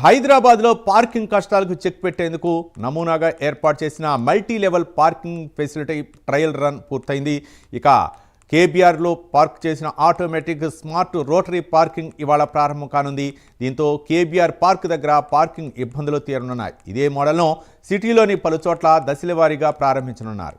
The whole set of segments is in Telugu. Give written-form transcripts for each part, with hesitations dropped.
హైదరాబాద్లో పార్కింగ్ కష్టాలకు చెక్ పెట్టేందుకు నమూనాగా ఏర్పాటు చేసిన multi level parking facility trial run పూర్తయింది. ఇక కేబీఆర్లో పార్క్ చేసిన ఆటోమేటిక్ స్మార్ట్ రోటరీ పార్కింగ్ ఇవాళ ప్రారంభం కానుంది. దీంతో కేబీఆర్ పార్క్ దగ్గర పార్కింగ్ ఇబ్బందులు తీరనున్నాయి. ఇదే మోడల్ను సిటీలోని పలు చోట్ల దశలవారీగా ప్రారంభించనున్నారు.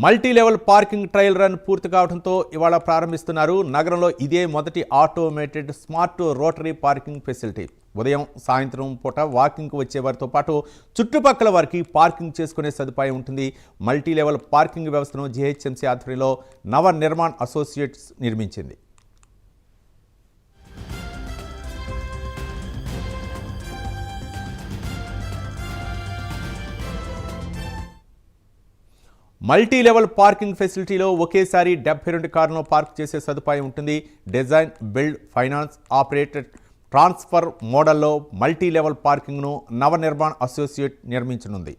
Multi level parking trial run పూర్తి కావడంతో ఇవాళ ప్రారంభిస్తున్నారు. నగరంలో ఇదే మొదటి automated smart rotary parking facility. ఉదయం సాయంత్రం పూట వాకింగ్కు వచ్చే వారితో పాటు చుట్టుపక్కల వారికి పార్కింగ్ చేసుకునే సదుపాయం ఉంటుంది. మల్టీ లెవెల్ పార్కింగ్ వ్యవస్థను జీహెచ్ఎంసీ ఆధ్వర్యంలో నవ నిర్మాణ్ అసోసియేట్స్ నిర్మించింది. మల్టీ లెవెల్ పార్కింగ్ ఫెసిలిటీలో ఒకేసారి 72 కార్లను పార్క్ చేసే సదుపాయం ఉంటుంది. Design, build, finance, operated, transfer మోడల్లో మల్టీ లెవెల్ పార్కింగ్ను నవ నిర్మాణ్ అసోసియేట్ నిర్మించనుంది.